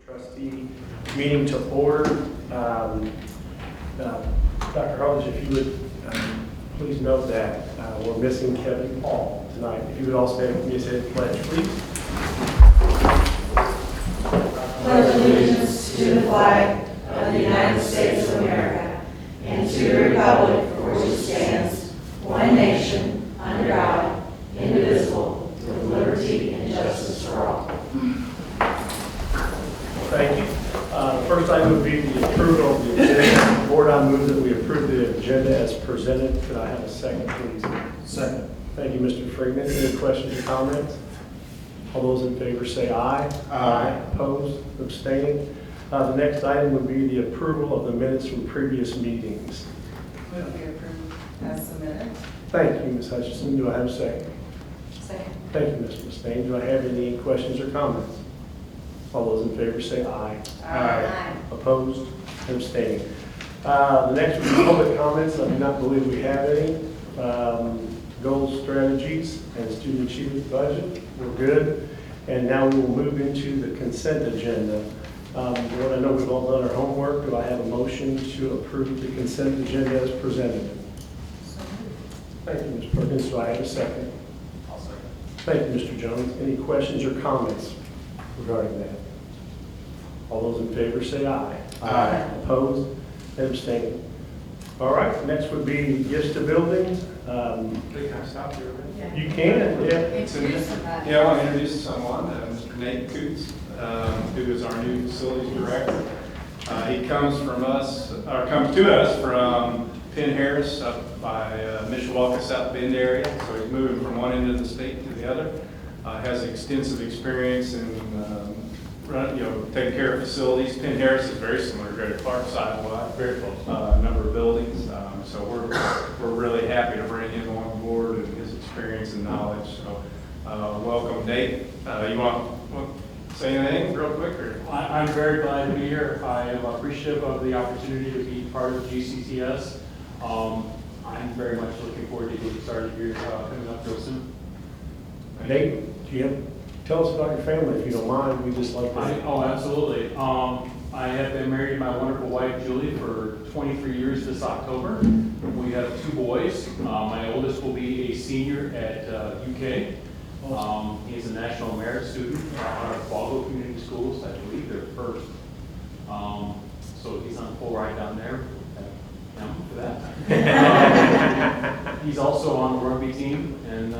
Trustee meeting to order. Dr. Harley, if you would please note that we're missing Kevin Paul tonight. If you would all stand with me and say the pledge, please. Pledge allegiance to the flag of the United States of America and to the republic for which it stands, one nation, under God, indivisible, with liberty and justice for all. Thank you. First item would be the approval of the agenda. Board, I move that we approve the agenda as presented. Could I have a second, please? Second. Thank you, Mr. Freeman. Any questions or comments? All those in favor say aye. Aye. Opposed? Abstaining? The next item would be the approval of the minutes from previous meetings. Will be approved as submitted. Thank you, Ms. Hutchinson. Do I have a second? Second. Thank you, Ms. Mustaine. Do I have any questions or comments? All those in favor say aye. Aye. Opposed? Abstaining. The next would be public comments. I do not believe we have any. Goals, strategies, and student achievement budget. We're good. And now we will move into the consent agenda. Lord, I know we've all done our homework. Do I have a motion to approve the consent agenda as presented? Thank you, Ms. Perkins. Do I have a second? I'll second. Thank you, Mr. Jones. Any questions or comments regarding that? All those in favor say aye. Aye. Opposed? Abstaining. All right, next would be gifts to buildings. Can I stop you a minute? You can, yeah. Introduce somebody. Yeah, I want to introduce someone, Mr. Nate Coots, who is our new facilities director. He comes to us from Penn Harris up by Mishawaka, South Bend area. So he's moving from one end of the state to the other. Has extensive experience in taking care of facilities. Penn Harris is very similar to Greater Clark size-wise, very close, number of buildings. So we're really happy to bring him on board and his experience and knowledge. So welcome, Nate. You want to say anything real quick? Or? I'm very glad to be here. I am appreciative of the opportunity to be part of GCCS. I'm very much looking forward to getting started here coming up real soon. Nate, tell us about your family if you don't mind. We just like to. Oh, absolutely. I have been married to my wonderful wife, Julie, for 23 years this October. We have 2 boys. My oldest will be a senior at UK. He's a National Merit student out of Waldo Community Schools. I believe they're first. So he's on full ride down there. For that. He's also on the rugby team and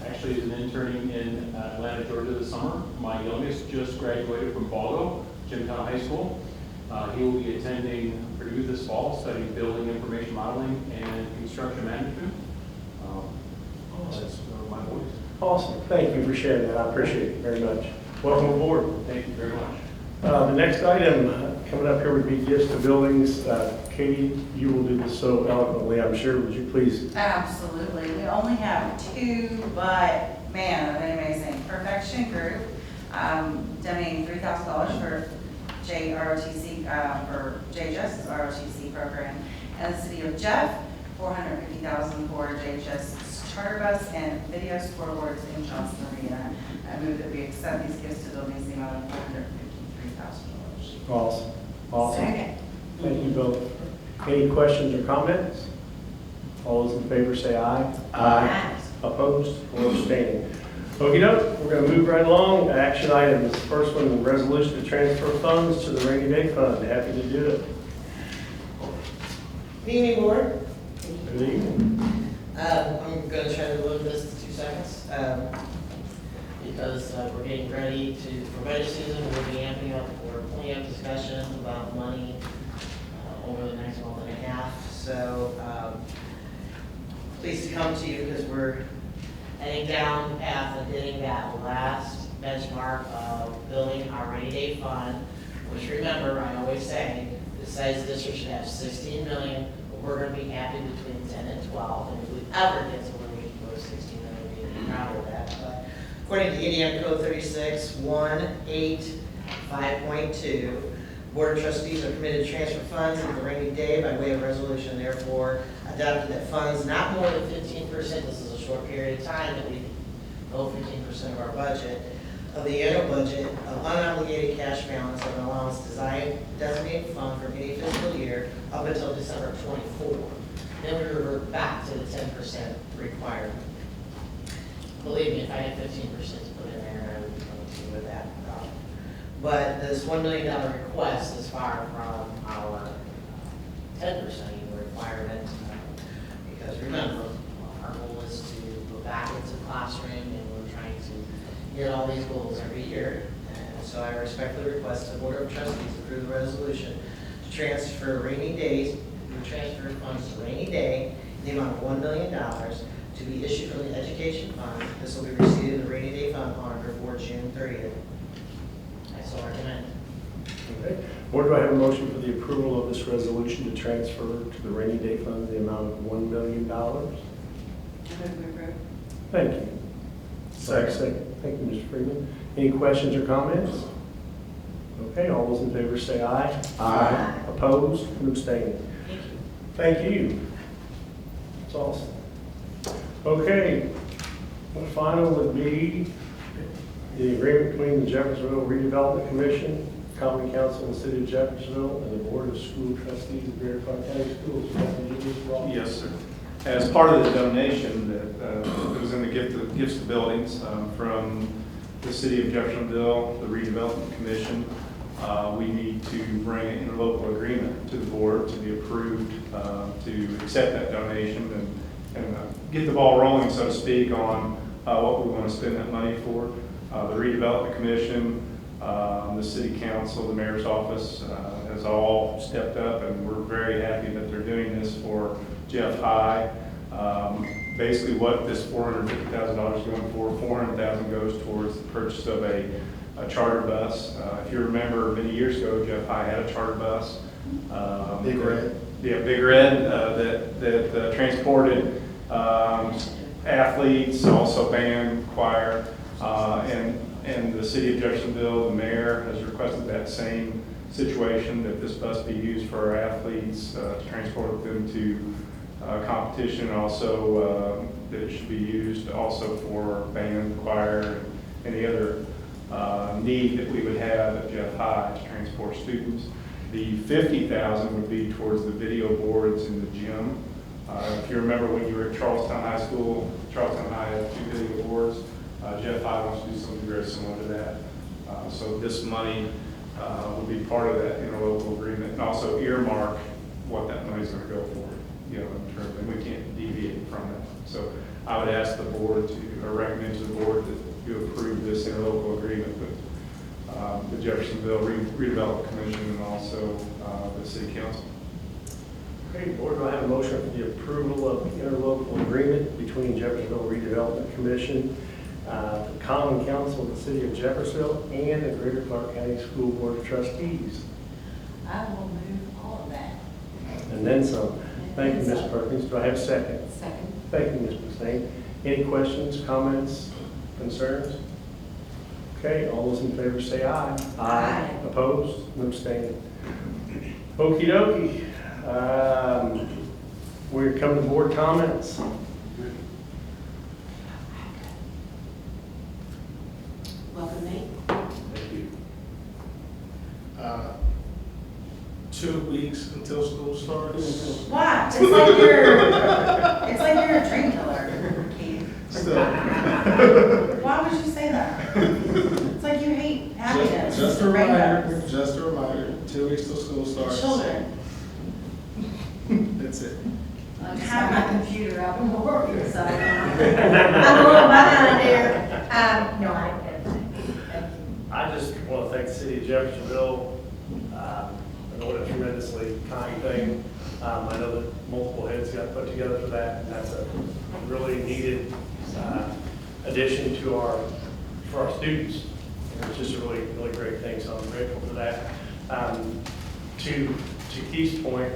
actually is an interning in Atlanta, Georgia this summer. My youngest just graduated from Waldo, Jimtown High School. He will be attending Purdue this fall, studying building information modeling and construction management. That's my boys. Awesome. Thank you for sharing that. I appreciate it very much. Welcome aboard. Thank you very much. The next item coming up here would be gifts to buildings. Katie, you will do this so eloquently, I'm sure. Would you please? Absolutely. We only have 2, but man, they're amazing. Perfection Group, donating $3,000 for JROTC, for JHS's ROTC program. And the city of Jeff, $450,000 for JHS's charter bus and video scoreboards in Johnson Arena. I move that we accept these gifts to buildings in the amount of $453,000. Awesome. Awesome. Second. Thank you both. Any questions or comments? All those in favor say aye. Aye. Opposed or abstaining? Okey doke, we're going to move right along. Action items. First one, resolution to transfer funds to the rainy day fund. Happy to do it. Good evening, board. Good evening. I'm going to try to deliver this in 2 seconds because we're getting ready for budget season. We'll be amping up for plenty of discussion about money over the next month and a half. So pleased to come to you because we're heading down the path of hitting that last benchmark of building our rainy day fund, which remember, I always say, the size of the district should have 16 million, but we're going to be happy between 10 and 12, and if we ever get to where we can go to 16 million, we'll be proud of that. But according to Indiana Code 36-185.2, Board of Trustees are permitted to transfer funds into the rainy day by way of resolution, therefore adopted that funds not more than 15%, this is a short period of time that we owe 15% of our budget, of the annual budget of unobligated cash balance of an allowance designated fund for any fiscal year up until December 24. Then we revert back to the 10% requirement. Believe me, if I had 15% to put in there, I would continue with that. But this $1 million request is far from our 10% requirement. Because remember, our goal is to go back into the classroom, and we're trying to get all these goals every year. And so I respectfully request the Board of Trustees approve the resolution to transfer rainy days, transfer funds to rainy day in the amount of $1 million to be issued from the education fund. This will be received in the rainy day fund on or before June 30th. I so recommend. Okay. Board, do I have a motion for the approval of this resolution to transfer to the rainy day fund the amount of $1 million? Thank you. Second. Thank you, Mr. Freeman. Any questions or comments? Okay, all those in favor say aye. Aye. Opposed and abstaining. Thank you. That's awesome. Okay, the final would be the agreement between the Jeffersonville Redevelopment Commission, Common Council of the City of Jeffersonville, and the Board of School Trustees of Greater Clark County Schools. Yes, sir. As part of the donation that was in the gifts to buildings from the City of Jeffersonville, the Redevelopment Commission, we need to bring an interlocal agreement to the board to be approved to accept that donation and get the ball rolling, so to speak, on what we want to spend that money for. The Redevelopment Commission, the City Council, the Mayor's Office has all stepped up, and we're very happy that they're doing this for Jeff High. Basically what this $450,000 is going for, $400,000 goes towards the purchase of a charter bus. If you remember, many years ago, Jeff High had a charter bus. Big Red. Yeah, Big Red that transported athletes, also band, choir, and the City of Jeffersonville, the mayor has requested that same situation, that this bus be used for our athletes to transport them to competition, also that it should be used also for band, choir, and any other need that we would have at Jeff High to transport students. The $50,000 would be towards the video boards in the gym. If you remember when you were at Charlestown High School, Charlestown High had 2 video boards. Jeff High wants to do something very similar to that. So this money would be part of that interlocal agreement, and also earmark what that money is going to go for. In terms, and we can't deviate from that. So I would ask the board or recommend to the board that you approve this interlocal agreement with the Jeffersonville Redevelopment Commission and also the City Council. Okay, board, do I have a motion for the approval of the interlocal agreement between Jeffersonville Redevelopment Commission, the Common Council of the City of Jeffersonville, and the Greater Clark County School Board of Trustees? I will move all of that. And then some. Thank you, Ms. Perkins. Do I have a second? Second. Thank you, Ms. Mustaine. Any questions, comments, concerns? Okay, all those in favor say aye. Aye. Opposed? No abstaining. Okey dokey. We're coming to board comments. Welcome, Nate. Thank you. 2 weeks until school starts. Why? It's like you're a dream killer, Keith. Still, Why would you say that? It's like you hate happiness. just a rainbows. reminder, 2 weeks till school starts. Children. That's it. I just have my computer out and working, so I'm a little behind there. No, I don't get it. I just want to thank the City of Jeffersonville. I know what a tremendously kind thing. I know that multiple heads got put together for that, and that's a really needed addition to for our students. And it's just a really, really great thing, so I'm grateful for that. To Keith's point,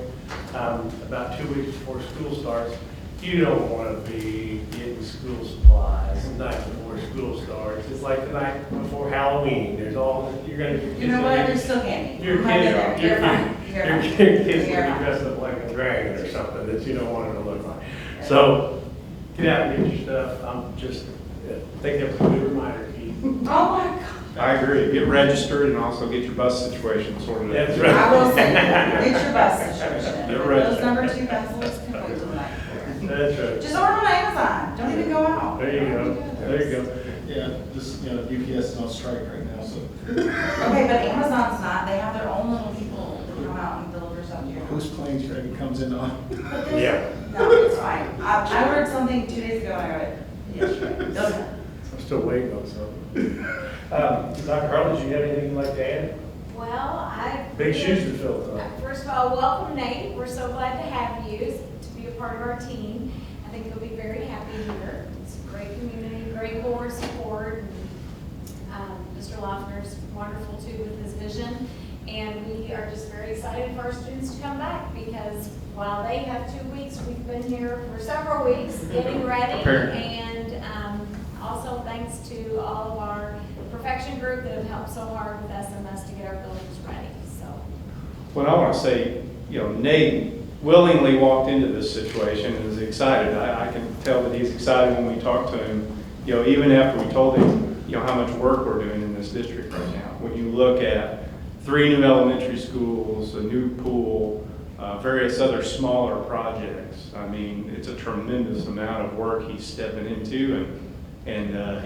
about 2 weeks before school starts, you don't want to be getting school supplies the night before school starts. It's like the night before Halloween. There's all, you're going to. You know what? There's still candy. Your Might be kids there. are, You're fine. You're fine. your kids You're will be fine. dressed up like a dragon or something that you don't want them to look like. So get out and get your stuff. I think that was a good reminder, Keith. Oh my God. I agree. Get registered and also get your bus situation sorted out. That's right. I will say, get your bus situation. Get Those registered. number 2 buses can wait till night. That's right. Just order on Amazon, don't even go out. There you go, there you go. Yeah, just, UPS is on strike right now, so. Okay, but Amazon's not, they have their own little people that come out and deliver stuff to your house. Whose plane's ready comes in on? Yeah. No, it's fine. I ordered something 2 days ago and I got it yesterday. Doesn't. I'm still waiting on something. Dr. Harlan, do you have anything you'd like to add? Well, I. Big shoes to fill tonight. First of all, welcome Nate. We're so glad to have you to be a part of our team. I think you'll be very happy here. It's a great community, great board support. Mr. Loeffner's wonderful too with his vision. And we are just very excited for our students to come back because while they have 2 weeks, we've been here for several weeks getting ready. And also thanks to all of our perfection group that have helped so hard with SMS to get our buildings ready, so. Well, I want to say, Nate willingly walked into this situation and is excited. I can tell that he's excited when we talk to him, even after we told him, how much work we're doing in this district right now. When you look at 3 new elementary schools, a new pool, various other smaller projects, I mean, it's a tremendous amount of work he's stepping into, and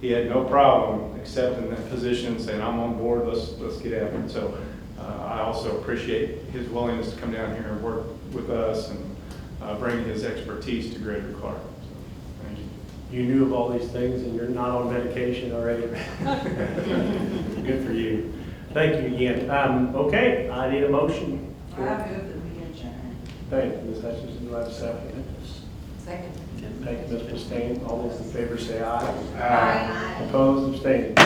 he had no problem accepting that position and saying, I'm on board, let's get after it. So I also appreciate his willingness to come down here and work with us and bring his expertise to Greater Clark. So, thank you. You knew of all these things and you're not on medication already. Good for you. Thank you again. Okay, I need a motion. I move that we adjourn. Thank you, Ms. Hutchinson. Do I have a second? Second. Thank you, Ms. Mustaine. All those in favor say aye. Aye. Opposed, abstained.